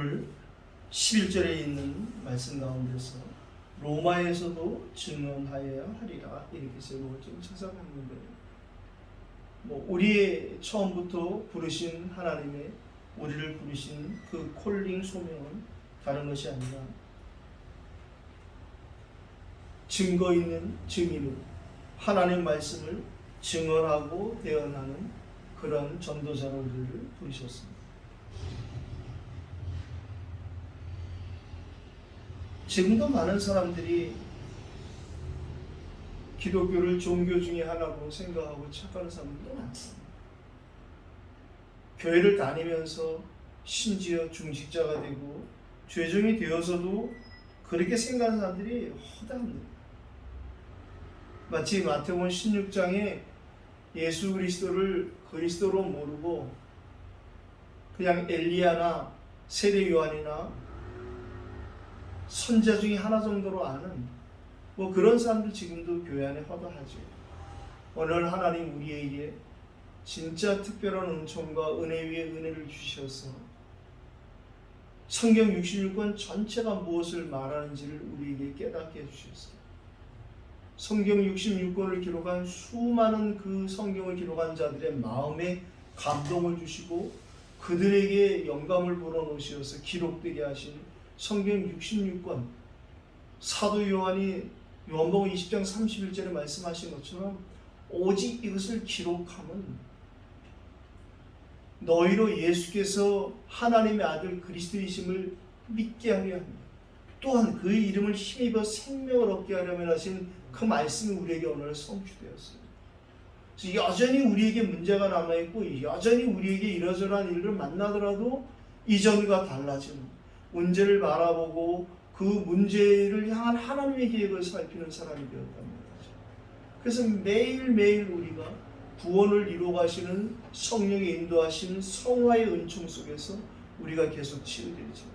오늘 11절에 있는 말씀 가운데서 로마에서도 증언하여야 하리라 이렇게 제목을 좀 찾아봤는데, 우리의 처음부터 부르신 하나님의 우리를 부르신 그 콜링 소명은 다른 것이 아니라 증거 있는 증인으로 하나님 말씀을 증언하고 대언하는 그런 전도자로 우리를 부르셨습니다. 지금도 많은 사람들이 기독교를 종교 중에 하나로 생각하고 착각하는 사람들도 많습니다. 교회를 다니면서 심지어 중직자가 되고 죄종이 되어서도 그렇게 생각하는 사람들이 허다합니다. 마치 마태복음 16장에 예수 그리스도를 그리스도로 모르고 그냥 엘리야나 세례 요한이나 선자 중에 하나 정도로 아는 그런 사람들 지금도 교회 안에 허다하죠. 오늘 하나님 우리에게 진짜 특별한 은총과 은혜 위에 은혜를 주셔서 성경 66권 전체가 무엇을 말하는지를 우리에게 깨닫게 해주셨어요. 성경 66권을 기록한 수많은 그 성경을 기록한 자들의 마음에 감동을 주시고 그들에게 영감을 불어넣으셔서 기록되게 하신 성경 66권, 사도 요한이 요한복음 20장 31절에 말씀하신 것처럼 오직 이것을 기록하면 너희로 예수께서 하나님의 아들 그리스도이심을 믿게 하려 합니다. 또한 그의 이름을 힘입어 생명을 얻게 하려면 하신 그 말씀이 우리에게 오늘 성취되었습니다. 그래서 여전히 우리에게 문제가 남아있고 여전히 우리에게 이러저러한 일을 만나더라도 이전과 달라지는 문제를 바라보고 그 문제를 향한 하나님의 계획을 살피는 사람이 되었다는 거죠. 그래서 매일매일 우리가 구원을 이루어가시는 성령의 인도하시는 성화의 은총 속에서 우리가 계속 치유되죠.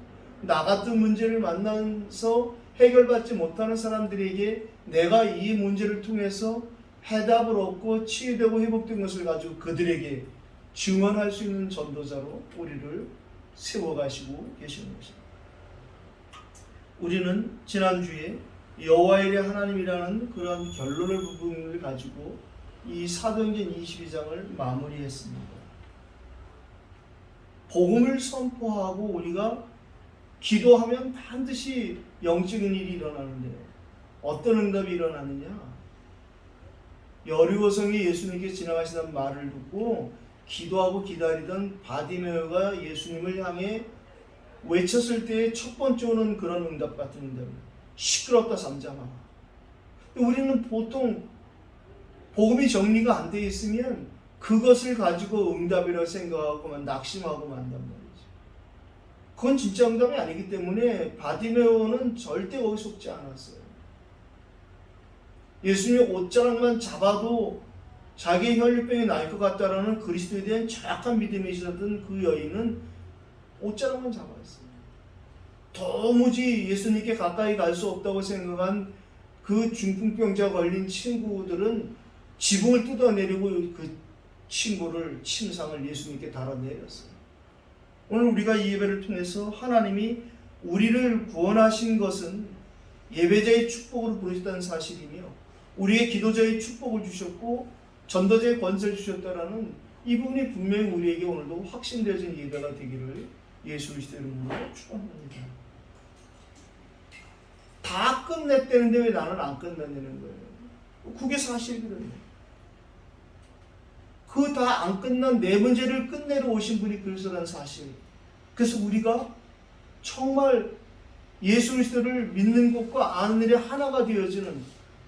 나 같은 문제를 만나서 해결받지 못하는 사람들에게 내가 이 문제를 통해서 해답을 얻고 치유되고 회복된 것을 가지고 그들에게 증언할 수 있는 전도자로 우리를 세워가시고 계시는 것입니다. 우리는 지난주에 여호와의 하나님이라는 그런 결론의 부분을 가지고 이 사도행전 22장을 마무리했습니다. 복음을 선포하고 우리가 기도하면 반드시 영적인 일이 일어나는데 어떤 응답이 일어나느냐? 여리고성에 예수님께 지나가시던 말을 듣고 기도하고 기다리던 바디메오가 예수님을 향해 외쳤을 때의 첫 번째 오는 그런 응답 같은 응답입니다. 시끄럽다 잠잠아. 우리는 보통 복음이 정리가 안 되어 있으면 그것을 가지고 응답이라고 생각하고만 낙심하고 만단 말이죠. 그건 진짜 응답이 아니기 때문에 바디메오는 절대 거기 속지 않았어요. 예수님의 옷자락만 잡아도 자기의 혈류병이 나을 것 같다라는 그리스도에 대한 정확한 믿음이 있었던 그 여인은 옷자락만 잡았어요. 도무지 예수님께 가까이 갈 수 없다고 생각한 그 중풍병자 걸린 친구들은 지붕을 뜯어내리고 그 친구를 침상을 예수님께 달아내렸어요. 오늘 우리가 이 예배를 통해서 하나님이 우리를 구원하신 것은 예배자의 축복으로 부르셨다는 사실이며 우리의 기도자의 축복을 주셨고 전도자의 권세를 주셨다라는 이 부분이 분명히 우리에게 오늘도 확신되어진 예배가 되기를 예수 그리스도의 이름으로 축원합니다. 다 끝냈다는데 왜 나는 안 끝났냐는 거예요. 그게 사실이거든요. 그 다 안 끝난 내 문제를 끝내러 오신 분이 그리스도라는 사실. 그래서 우리가 정말 예수 그리스도를 믿는 것과 아는 일이 하나가 되어지는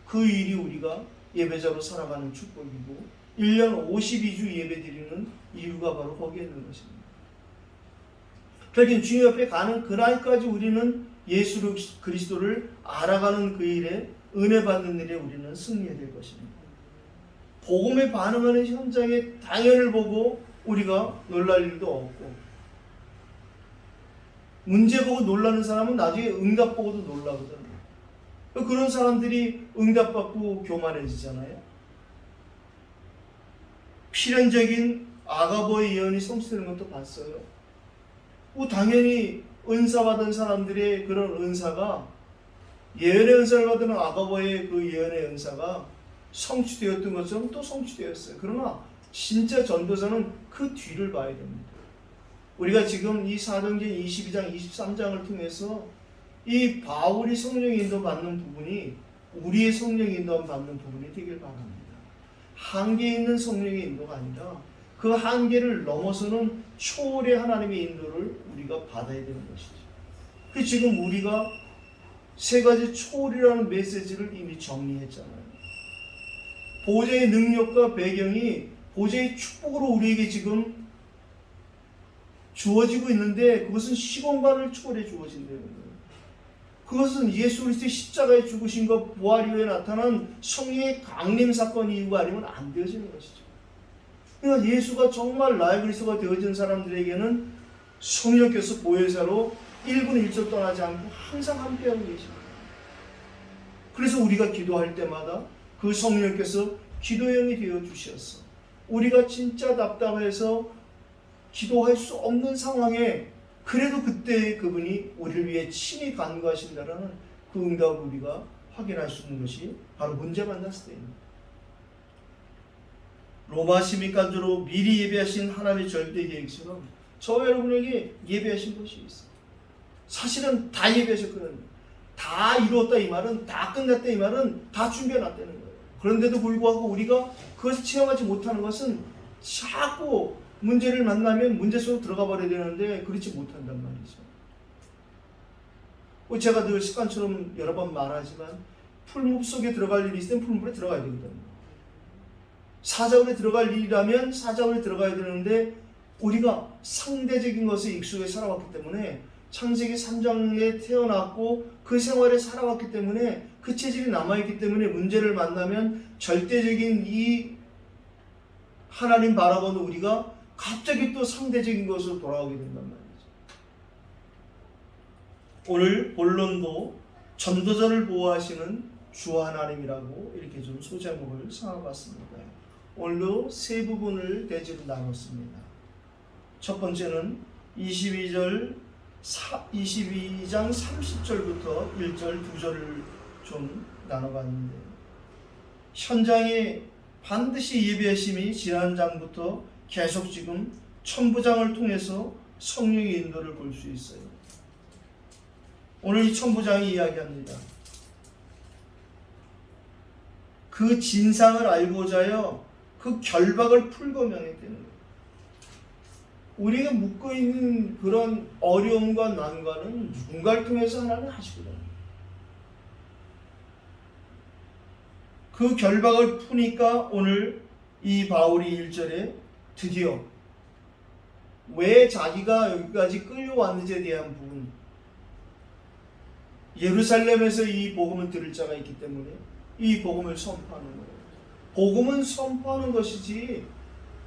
그 일이 우리가 예배자로 살아가는 축복이고 1년 52주 예배드리는 이유가 바로 거기에 있는 것입니다. 그러니까 주님 옆에 가는 그날까지 우리는 예수 그리스도를 알아가는 그 일에 은혜 받는 일에 우리는 승리해야 될 것입니다. 복음에 반응하는 현장의 당연을 보고 우리가 놀랄 일도 없고 문제 보고 놀라는 사람은 나중에 응답 보고도 놀라거든요. 그런 사람들이 응답받고 교만해지잖아요. 필연적인 아가보의 예언이 성취되는 것도 봤어요. 당연히 은사 받은 사람들의 그런 은사가, 예언의 은사를 받은 아가보의 그 예언의 은사가 성취되었던 것처럼 또 성취되었어요. 그러나 진짜 전도사는 그 뒤를 봐야 됩니다. 우리가 지금 이 사도행전 22장, 23장을 통해서 이 바울이 성령 인도 받는 부분이 우리의 성령 인도 받는 부분이 되길 바랍니다. 한계 있는 성령의 인도가 아니라 그 한계를 넘어서는 초월의 하나님의 인도를 우리가 받아야 되는 것이죠. 그 지금 우리가 세 가지 초월이라는 메시지를 이미 정리했잖아요. 보좌의 능력과 배경이 보좌의 축복으로 우리에게 지금 주어지고 있는데, 그것은 시공간을 초월해 주어진다는 거예요. 그것은 예수 그리스도의 십자가의 죽으심과 부활 이후에 나타난 성령의 강림 사건 이유가 아니면 안 되어지는 것이죠. 그러니까 예수가 정말 나의 그리스도가 되어진 사람들에게는 성령께서 보혜사로 1분 1초 떠나지 않고 항상 함께하고 계십니다. 그래서 우리가 기도할 때마다 그 성령께서 기도형이 되어 주셨어. 우리가 진짜 답답해서 기도할 수 없는 상황에 그래도 그때 그분이 우리를 위해 친히 간구하신다라는 그 응답을 우리가 확인할 수 있는 것이 바로 문제 만났을 때입니다. 로마 시민간주로 미리 예배하신 하나님의 절대 계획처럼 저와 여러분에게 예배하신 것이 있어요. 사실은 다 예배하셨거든요. 다 이루었다 이 말은, 다 끝났다 이 말은 다 준비해놨다는 거예요. 그런데도 불구하고 우리가 그것을 체험하지 못하는 것은 자꾸 문제를 만나면 문제 속으로 들어가 버려야 되는데 그렇지 못한단 말이죠. 제가 늘 습관처럼 여러 번 말하지만 풀숲 속에 들어갈 일이 있으면 풀숲에 들어가야 되거든요. 사자굴에 들어갈 일이라면 사자굴에 들어가야 되는데 우리가 상대적인 것에 익숙해 살아왔기 때문에 창세기 3장에 태어났고 그 생활에 살아왔기 때문에 그 체질이 남아있기 때문에 문제를 만나면 절대적인 이 하나님 바라보는 우리가 갑자기 또 상대적인 것으로 돌아오게 된단 말이죠. 오늘 본론도 전도자를 보호하시는 주 하나님이라고 이렇게 좀 소제목을 삼아봤습니다. 오늘도 세 부분을 대지로 나눴습니다. 첫 번째는 22장 30절부터 1절, 2절을 좀 나눠봤는데, 현장에 반드시 예배하심이 지난 장부터 계속 지금 천부장을 통해서 성령의 인도를 볼 수 있어요. 오늘 이 천부장이 이야기합니다. 그 진상을 알고자 하여 그 결박을 풀고 명했다는 거예요. 우리가 묻고 있는 그런 어려움과 난관은 누군가를 통해서 하나님 하시거든요. 그 결박을 푸니까 오늘 이 바울이 1절에 드디어 왜 자기가 여기까지 끌려왔는지에 대한 부분, 예루살렘에서 이 복음을 들을 자가 있기 때문에 이 복음을 선포하는 거예요. 복음은 선포하는 것이지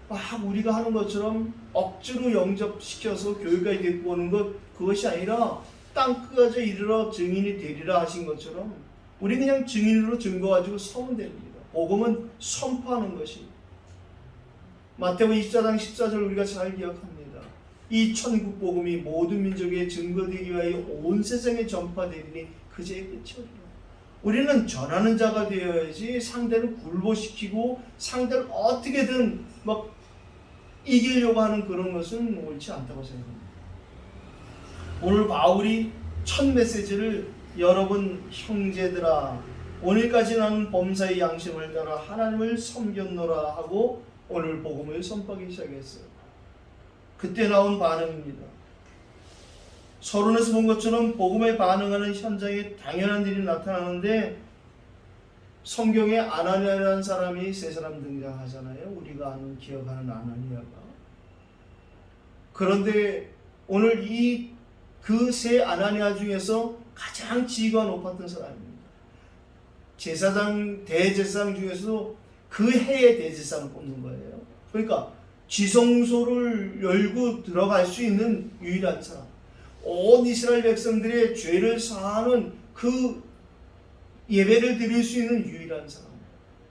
막 우리가 하는 것처럼 억지로 영접시켜서 교회까지 데리고 오는 것, 그것이 아니라 땅끝까지 이르러 증인이 되리라 하신 것처럼 우리 그냥 증인으로 증거 가지고 서면 됩니다. 복음은 선포하는 것이. 마태복음 24장 14절 우리가 잘 기억합니다. 이 천국 복음이 모든 민족에 증거되기 위하여 온 세상에 전파되리니 그제의 끝이 오리라. 우리는 전하는 자가 되어야지 상대를 굴복시키고 상대를 어떻게든 막 이기려고 하는 그런 것은 옳지 않다고 생각합니다. 오늘 바울이 첫 메시지를 여러분 형제들아 오늘까지 나는 범사의 양심을 따라 하나님을 섬겼노라 하고 오늘 복음을 선포하기 시작했어요. 그때 나온 반응입니다. 서론에서 본 것처럼 복음에 반응하는 현장에 당연한 일이 나타나는데 성경에 아나니아라는 사람이 세 사람 등장하잖아요. 우리가 아는 기억하는 아나니아가. 그런데 오늘 이 그 세 아나니아 중에서 가장 지위가 높았던 사람입니다. 제사장, 대제사장 중에서도 그 해의 대제사장을 뽑는 거예요. 그러니까 지성소를 열고 들어갈 수 있는 유일한 사람, 온 이스라엘 백성들의 죄를 사하는 그 예배를 드릴 수 있는 유일한 사람,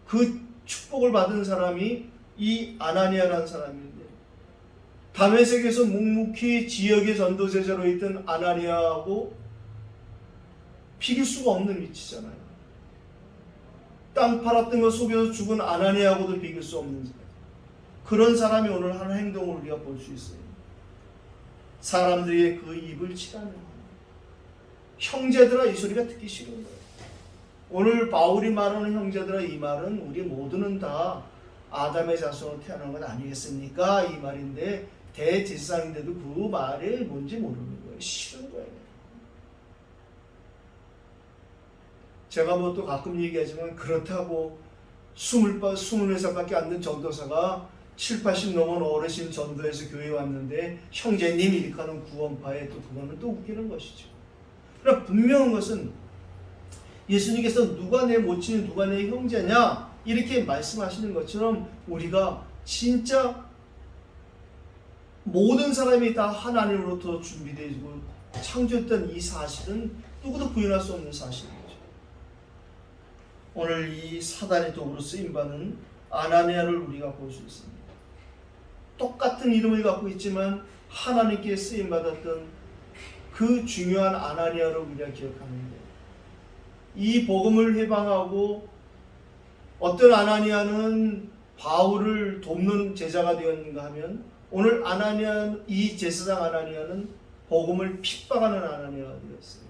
그 축복을 받은 사람이 이 아나니아라는 사람인데 다메섹에서 묵묵히 지역의 전도제자로 있던 아나니아하고 비길 수가 없는 위치잖아요. 땅 팔았던 거 속여서 죽은 아나니아하고도 비길 수 없는 그런 사람이 오늘 하는 행동을 우리가 볼 수 있어요. 사람들이 그 입을 치라는 거예요. 형제들아, 이 소리가 듣기 싫은 거예요. 오늘 바울이 말하는 형제들아, 이 말은 우리 모두는 다 아담의 자손으로 태어난 것 아니겠습니까? 이 말인데 대제사장인데도 그 말이 뭔지 모르는 거예요. 싫은 거예요. 제가 뭐 또 가끔 얘기하지만 그렇다고 24살밖에 안 된 전도사가 7, 80 넘은 어르신 전도해서 교회에 왔는데 형제님 이렇게 하는 구원파에 또 그거는 또 웃기는 것이죠. 그러나 분명한 것은 예수님께서 누가 내 모친이 누가 내 형제냐 이렇게 말씀하시는 것처럼 우리가 진짜 모든 사람이 다 하나님으로부터 준비되고 창조했던 이 사실은 누구도 부인할 수 없는 사실이죠. 오늘 이 사단의 도구로 쓰임받는 아나니아를 우리가 볼 수 있습니다. 똑같은 이름을 갖고 있지만 하나님께 쓰임받았던 그 중요한 아나니아를 우리가 기억하는데, 이 복음을 해방하고 어떤 아나니아는 바울을 돕는 제자가 되었는가 하면, 오늘 아나니아, 이 제사장 아나니아는 복음을 핍박하는 아나니아가 되었어요.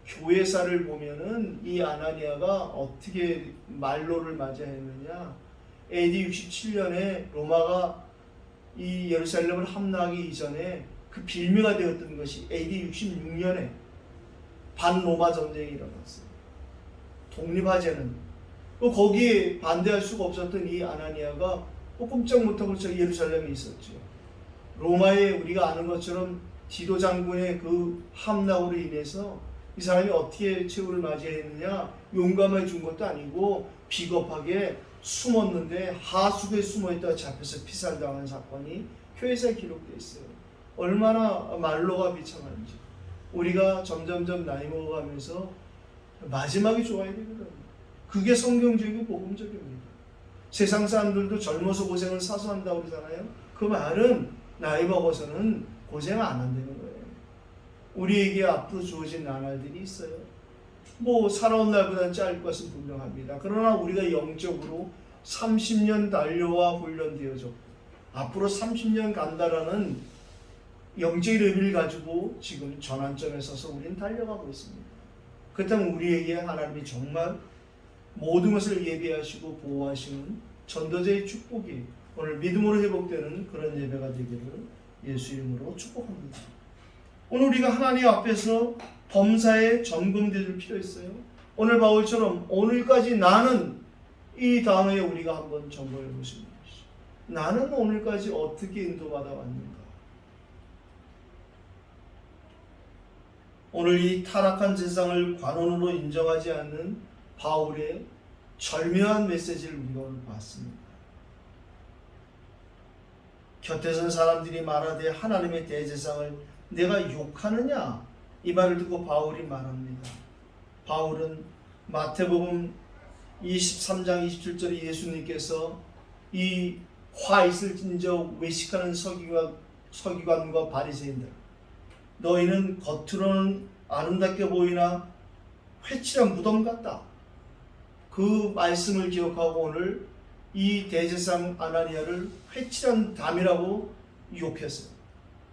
교회사를 보면은 이 아나니아가 어떻게 말로를 맞이했느냐, AD 67년에 로마가 이 예루살렘을 함락하기 이전에 그 빌미가 되었던 것이 AD 66년에 반로마 전쟁이 일어났어요. 독립하자는, 또 거기에 반대할 수가 없었던 이 아나니아가 꼼짝 못하고 저 예루살렘에 있었죠. 로마에 우리가 아는 것처럼 디도 장군의 그 함락으로 인해서 이 사람이 어떻게 최후를 맞이했느냐, 용감해 준 것도 아니고 비겁하게 숨었는데 하수구에 숨어있다가 잡혀서 피살당한 사건이 교회사에 기록되어 있어요. 얼마나 말로가 비참한지. 우리가 점점점 나이 먹어가면서 마지막이 좋아야 되거든요. 그게 성경적이고 복음적입니다. 세상 사람들도 젊어서 고생을 사소한다고 그러잖아요. 그 말은 나이 먹어서는 고생 안 한다는 거예요. 우리에게 앞으로 주어진 나날들이 있어요. 뭐 살아온 날보다는 짧을 것은 분명합니다. 그러나 우리가 영적으로 30년 단료와 훈련되어졌고 앞으로 30년 간다라는 영적인 의미를 가지고 지금 전환점에 서서 우리는 달려가고 있습니다. 그렇다면 우리에게 하나님이 정말 모든 것을 예비하시고 보호하시는 전도자의 축복이 오늘 믿음으로 회복되는 그런 예배가 되기를 예수 이름으로 축복합니다. 오늘 우리가 하나님 앞에서 범사에 점검될 필요 있어요. 오늘 바울처럼 오늘까지 나는, 이 단어에 우리가 한번 점검해 보시는 것이죠. 나는 오늘까지 어떻게 인도받아 왔는가? 오늘 이 타락한 세상을 관원으로 인정하지 않는 바울의 절묘한 메시지를 우리가 오늘 봤습니다. 곁에 선 사람들이 말하되 하나님의 대제사장을 내가 욕하느냐? 이 말을 듣고 바울이 말합니다. 바울은 마태복음 23장 27절에 예수님께서 이 화 있을 진저 외식하는 서기관과 바리새인들, 너희는 겉으로는 아름답게 보이나 회칠한 무덤 같다. 그 말씀을 기억하고 오늘 이 대제사장 아나니아를 회칠한 담이라고 욕했어요.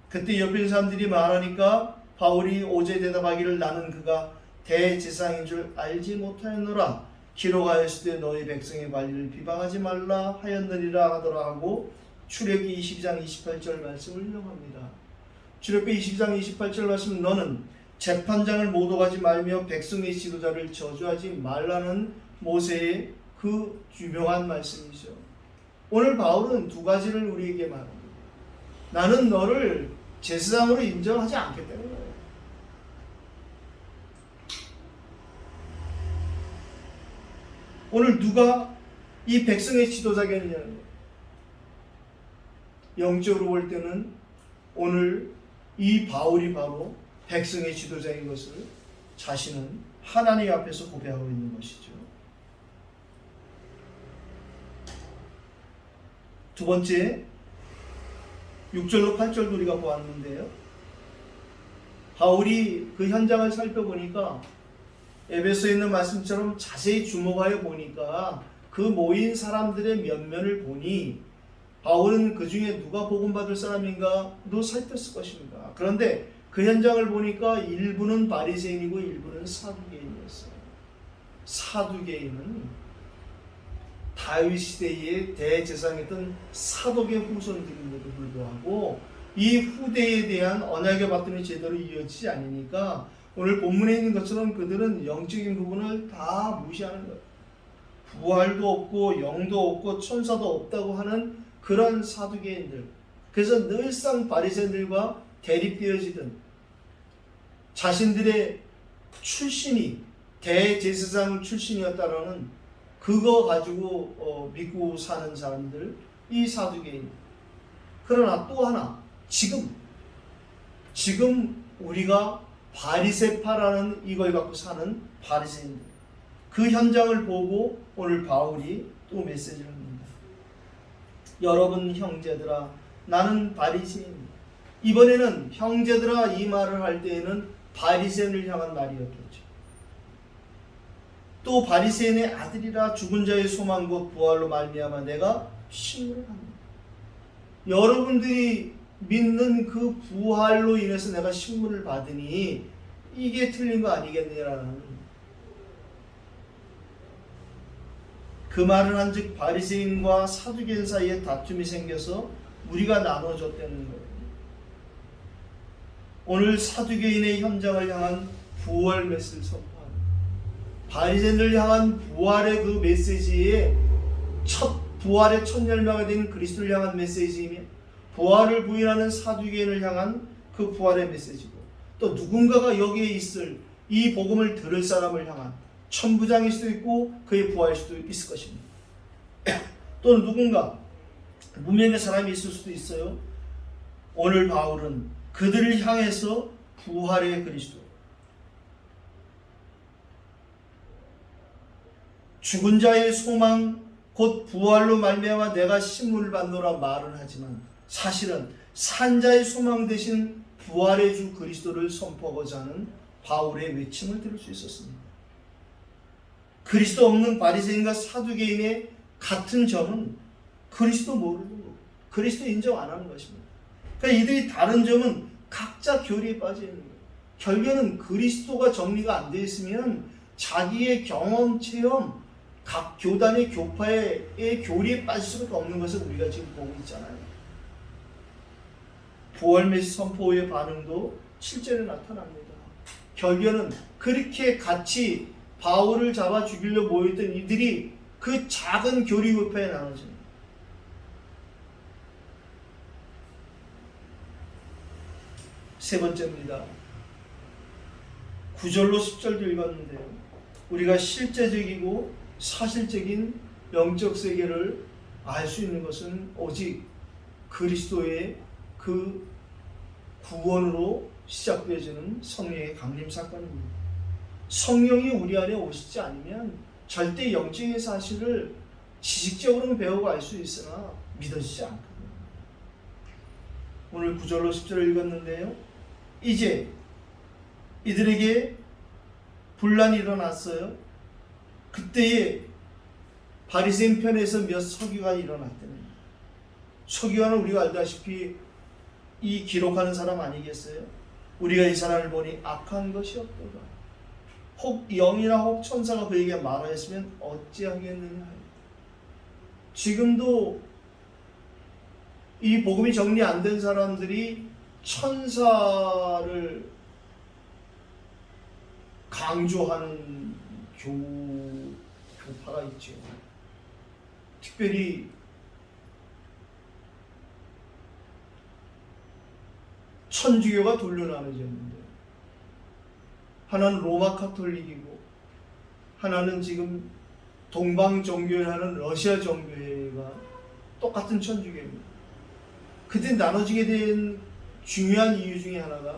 그때 옆에 있는 사람들이 말하니까 바울이 오제 대답하기를 나는 그가 대제사장인 줄 알지 못하였노라. 기록하였을 때 너희 백성의 관리를 비방하지 말라 하였느니라 하더라 하고 출애굽기 22장 28절 말씀을 인용합니다. 출애굽기 22장 28절 말씀, 너는 재판장을 모독하지 말며 백성의 지도자를 저주하지 말라는 모세의 그 유명한 말씀이죠. 오늘 바울은 두 가지를 우리에게 말합니다. 나는 너를 제사장으로 인정하지 않겠다는 거예요. 오늘 누가 이 백성의 지도자겠느냐는 거예요. 영적으로 볼 때는 오늘 이 바울이 바로 백성의 지도자인 것을 자신은 하나님 앞에서 고백하고 있는 것이죠. 두 번째, 6절로 8절도 우리가 보았는데요. 바울이 그 현장을 살펴보니까 에베소에 있는 말씀처럼 자세히 주목하여 보니까 그 모인 사람들의 면면을 보니 바울은 그 중에 누가 복음받을 사람인가도 살폈을 것입니다. 그런데 그 현장을 보니까 일부는 바리새인이고 일부는 사두개인이었어요. 사두개인은 다윗 시대의 대제사장이었던 사독의 후손들임에도 불구하고 이 후대에 대한 언약의 바탕이 제대로 이어지지 않으니까 오늘 본문에 있는 것처럼 그들은 영적인 부분을 다 무시하는 거예요. 부활도 없고 영도 없고 천사도 없다고 하는 그런 사두개인들. 그래서 늘상 바리새인들과 대립되어지던 자신들의 출신이 대제사장 출신이었다라는 그거 가지고 믿고 사는 사람들, 이 사두개인. 그러나 또 하나, 지금 우리가 바리새파라는 이걸 갖고 사는 바리새인들, 그 현장을 보고 오늘 바울이 또 메시지를 합니다. 여러분 형제들아, 나는 바리새인. 이번에는 형제들아 이 말을 할 때에는 바리새인을 향한 말이었겠죠. 또 바리새인의 아들이라 죽은 자의 소망 곧 부활로 말미암아 내가 신문을 합니다. 여러분들이 믿는 그 부활로 인해서 내가 신문을 받으니 이게 틀린 거 아니겠느냐라는 그 말을 한즉 바리새인과 사두개인 사이에 다툼이 생겨서 우리가 나눠졌다는 거예요. 오늘 사두개인의 현장을 향한 부활 메시지를 선포합니다. 바리새인을 향한 부활의 그 메시지에 부활의 첫 열매가 된 그리스도를 향한 메시지이며 부활을 부인하는 사두개인을 향한 그 부활의 메시지고 또 누군가가 여기에 있을 이 복음을 들을 사람을 향한 천부장일 수도 있고 그의 부활일 수도 있을 것입니다. 또는 누군가 무명의 사람이 있을 수도 있어요. 오늘 바울은 그들을 향해서 부활의 그리스도, 죽은 자의 소망 곧 부활로 말미암아 내가 신문을 받노라 말은 하지만 사실은 산 자의 소망 대신 부활의 주 그리스도를 선포하고자 하는 바울의 외침을 들을 수 있었습니다. 그리스도 없는 바리새인과 사두개인의 같은 점은 그리스도 모르고 그리스도 인정 안 하는 것입니다. 그러니까 이들이 다른 점은 각자 교리에 빠져 있는 거예요. 결국에는 그리스도가 정리가 안 되어 있으면 자기의 경험, 체험, 각 교단의 교파의 교리에 빠질 수밖에 없는 것을 우리가 지금 보고 있잖아요. 부활 메시지 선포의 반응도 실제로 나타납니다. 결국에는 그렇게 같이 바울을 잡아 죽이려 모였던 이들이 그 작은 교리 교파에 나눠집니다. 세 번째입니다. 9절로 10절도 읽었는데요. 우리가 실제적이고 사실적인 영적 세계를 알 수 있는 것은 오직 그리스도의 그 구원으로 시작되어지는 성령의 강림 사건입니다. 성령이 우리 안에 오시지 않으면 절대 영적인 사실을 지식적으로는 배우고 알 수 있으나 믿어지지 않거든요. 오늘 9절로 10절을 읽었는데요. 이제 이들에게 분란이 일어났어요. 그때에 바리새인 편에서 몇 서기관이 일어났다는 거예요. 서기관은 우리가 알다시피 이 기록하는 사람 아니겠어요? 우리가 이 사람을 보니 악한 것이 없도다. 혹 영이나 혹 천사가 그에게 말하였으면 어찌하겠느냐. 지금도 이 복음이 정리 안 된 사람들이 천사를 강조하는 교파가 있죠. 특별히 천주교가 돌려나눠졌는데 하나는 로마 카톨릭이고 하나는 지금 동방 종교라는 러시아 종교회가 똑같은 천주교입니다. 그때 나눠지게 된 중요한 이유 중에 하나가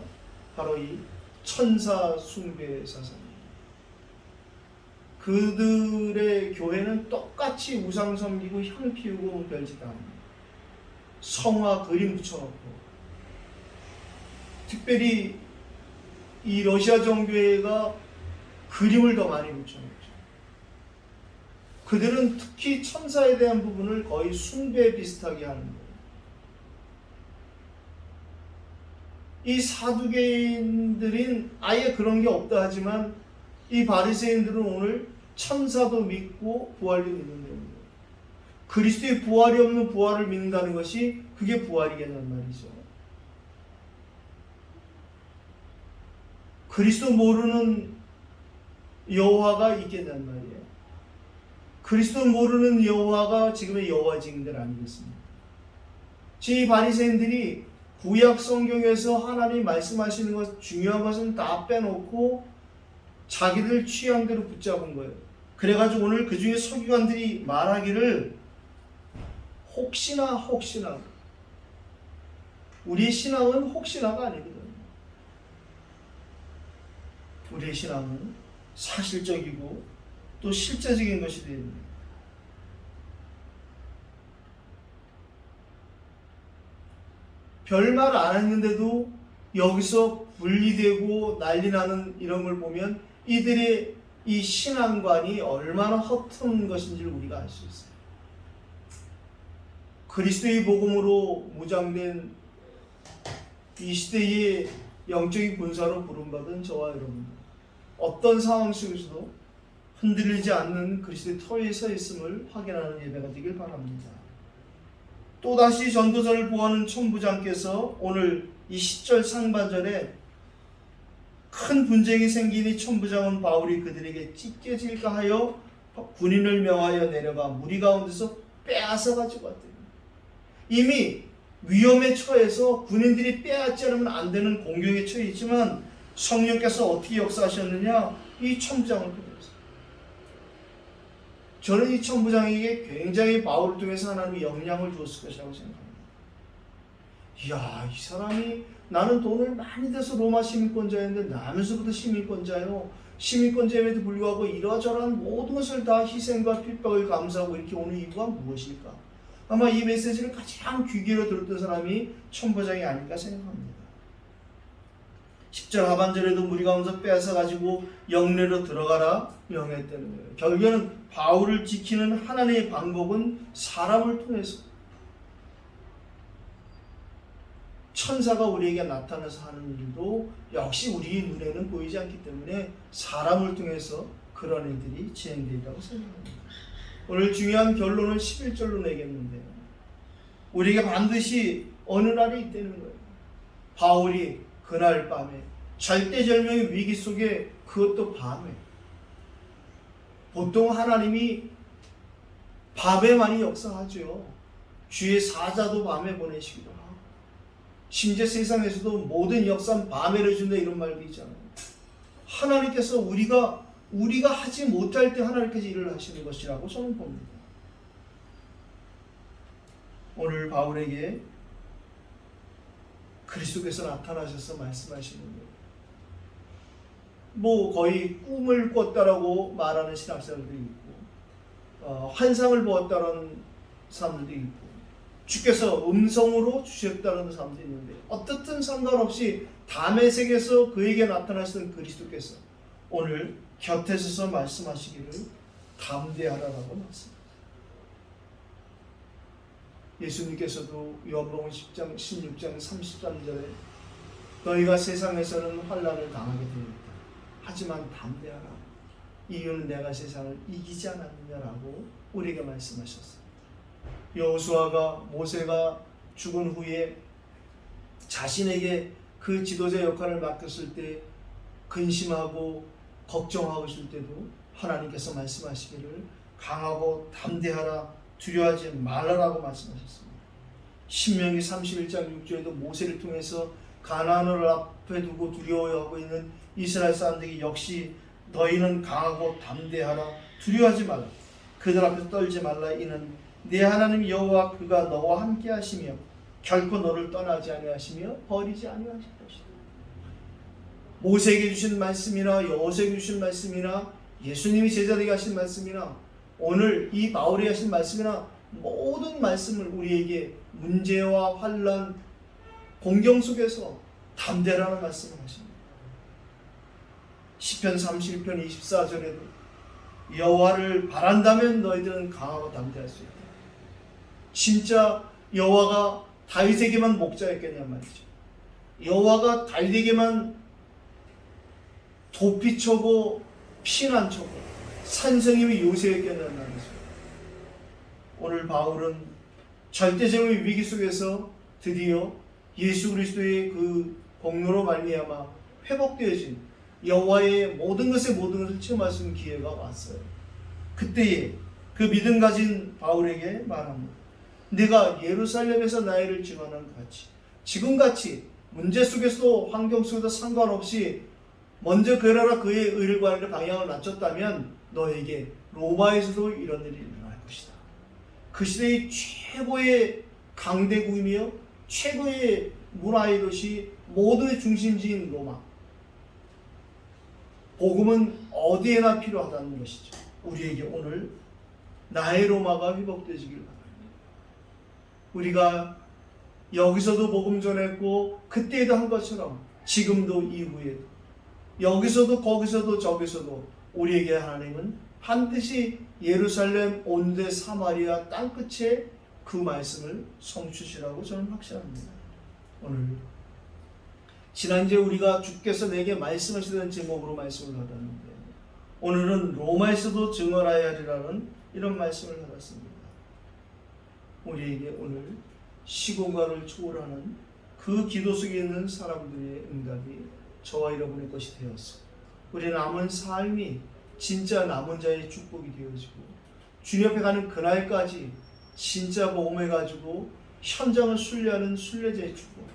바로 이 천사 숭배 사상입니다. 그들의 교회는 똑같이 우상 섬기고 향 피우고 별짓 다 합니다. 성화 그림 붙여놓고, 특별히 이 러시아 정교회가 그림을 더 많이 붙여놓죠. 그들은 특히 천사에 대한 부분을 거의 숭배 비슷하게 하는 거예요. 이 사두개인들은 아예 그런 게 없다 하지만 이 바리새인들은 오늘 천사도 믿고 부활도 믿는 거예요. 그리스도의 부활이 없는 부활을 믿는다는 것이 그게 부활이겠단 말이죠. 그리스도 모르는 여호와가 있겠단 말이에요. 그리스도 모르는 여호와가 지금의 여호와 증인들 아니겠습니까? 이 바리새인들이 구약 성경에서 하나님 말씀하시는 것 중요한 것은 다 빼놓고 자기들 취향대로 붙잡은 거예요. 그래가지고 오늘 그 중에 서기관들이 말하기를 혹시나 우리의 신앙은 혹시나가 아니거든요. 우리의 신앙은 사실적이고 또 실제적인 것이 되어야 됩니다. 별말 안 했는데도 여기서 분리되고 난리 나는 이런 걸 보면 이들의 이 신앙관이 얼마나 허튼 것인지를 우리가 알 수 있어요. 그리스도의 복음으로 무장된 이 시대의 영적인 군사로 부름받은 저와 여러분, 어떤 상황 속에서도 흔들리지 않는 그리스도의 터에 서 있음을 확인하는 예배가 되길 바랍니다. 또다시 전도자를 보호하는 천부장께서 오늘 이 10절 상반절에 큰 분쟁이 생기니 천부장은 바울이 그들에게 찢겨질까 하여 군인을 명하여 내려가 무리 가운데서 빼앗아 가지고 왔대요. 이미 위험에 처해서 군인들이 빼앗지 않으면 안 되는 공경에 처해 있지만 성령께서 어떻게 역사하셨느냐? 이 천부장을 통해서. 저는 이 천부장에게 굉장히 바울을 통해서 하나님이 영향을 주었을 것이라고 생각합니다. 이야, 이 사람이 나는 돈을 많이 대서 로마 시민권자였는데 나면서부터 시민권자요. 시민권자임에도 불구하고 이러저러한 모든 것을 다 희생과 핍박을 감수하고 이렇게 오는 이유가 무엇일까? 아마 이 메시지를 가장 귀 기울여 들었던 사람이 천부장이 아닐까 생각합니다. 10절 하반절에도 무리 가운데서 빼앗아 가지고 영내로 들어가라 명했다는 거예요. 결국에는 바울을 지키는 하나님의 방법은 사람을 통해서, 천사가 우리에게 나타나서 하는 일도 역시 우리 눈에는 보이지 않기 때문에 사람을 통해서 그런 일들이 진행되리라고 생각합니다. 오늘 중요한 결론을 11절로 내겠는데요. 우리에게 반드시 어느 날이 있다는 거예요. 바울이 그날 밤에 절대절명의 위기 속에, 그것도 밤에, 보통 하나님이 밤에 많이 역사하죠. 주의 사자도 밤에 보내시기도 하고, 심지어 세상에서도 모든 역사는 밤에 이루어진다 이런 말도 있잖아요. 하나님께서 우리가 하지 못할 때 하나님께서 일을 하시는 것이라고 저는 봅니다. 오늘 바울에게 그리스도께서 나타나셔서 말씀하시는 거예요. 거의 꿈을 꿨다라고 말하는 신학자들도 있고, 환상을 보았다라는 사람들도 있고, 주께서 음성으로 주셨다는 사람도 있는데, 어떻든 상관없이 담의 색에서 그에게 나타나시던 그리스도께서 오늘 곁에 서서 말씀하시기를 담대하라라고 말씀합니다. 예수님께서도 요한복음 10장 16장 33절에 너희가 세상에서는 환난을 당하게 되었다. 하지만 담대하라. 이유는 내가 세상을 이기지 않았느냐라고 우리에게 말씀하셨습니다. 여호수아가 모세가 죽은 후에 자신에게 그 지도자 역할을 맡겼을 때 근심하고 걱정하고 있을 때도 하나님께서 말씀하시기를 강하고 담대하라, 두려워하지 말라라고 말씀하셨습니다. 신명기 31장 6절에도 모세를 통해서 가나안을 앞에 두고 두려워하고 있는 이스라엘 사람들이 역시 너희는 강하고 담대하라, 두려워하지 말라, 그들 앞에서 떨지 말라. 이는 내 하나님 여호와 그가 너와 함께 하시며 결코 너를 떠나지 아니하시며 버리지 아니하실 것이다. 모세에게 주신 말씀이나 여호수아에게 주신 말씀이나 예수님이 제자들에게 하신 말씀이나 오늘 이 바울이 하신 말씀이나 모든 말씀을 우리에게 문제와 환난, 공경 속에서 담대라는 말씀을 하십니다. 시편 31편 24절에도 여호와를 바란다면 너희들은 강하고 담대할 수 있다. 진짜 여호와가 다윗에게만 목자였겠냐 말이죠. 여호와가 다윗에게만 도피처고 피난처고 산성임이 요새였겠냐는 말이죠. 오늘 바울은 절대적인 위기 속에서 드디어 예수 그리스도의 그 공로로 말미암아 회복되어진 여호와의 모든 것을 체험할 수 있는 기회가 왔어요. 그때에 그 믿음 가진 바울에게 말합니다. 내가 예루살렘에서 나이를 증언한 것 같이 지금같이 문제 속에서도 환경 속에도 상관없이 먼저 그러나 그의 의를 구하는 방향을 낮췄다면 너에게 로마에서도 이런 일이 일어날 것이다. 그 시대의 최고의 강대국이며 최고의 문화의 도시, 모든의 중심지인 로마. 복음은 어디에나 필요하다는 것이죠. 우리에게 오늘 나의 로마가 회복되시길 바랍니다. 우리가 여기서도 복음 전했고 그때에도 한 것처럼 지금도 이후에도 여기서도 거기서도 저기서도 우리에게 하나님은 반드시 예루살렘 온데 사마리아 땅끝에 그 말씀을 성취시라고 저는 확신합니다. 오늘 지난주에 우리가 주께서 내게 말씀하시던 제목으로 말씀을 받았는데 오늘은 로마에서도 증언하여야 하리라는 이런 말씀을 받았습니다. 우리에게 오늘 시공간을 초월하는 그 기도 속에 있는 사람들의 응답이 저와 여러분의 것이 되어서 우리 남은 삶이 진짜 남은 자의 축복이 되어지고 주님 앞에 가는 그날까지 진짜 복음해가지고 현장을 순례하는 순례자의 축복,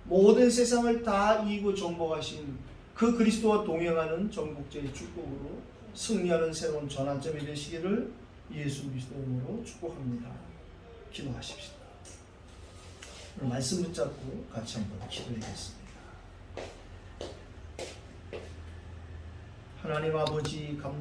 모든 세상을 다 이기고 정복하신 그 그리스도와 동행하는 정복자의 축복으로 승리하는 새로운 전환점이 되시기를 예수 그리스도의 이름으로 축복합니다. 기도하십시다. 오늘 말씀 붙잡고 같이 한번 기도하겠습니다. 하나님 아버지 감사합니다.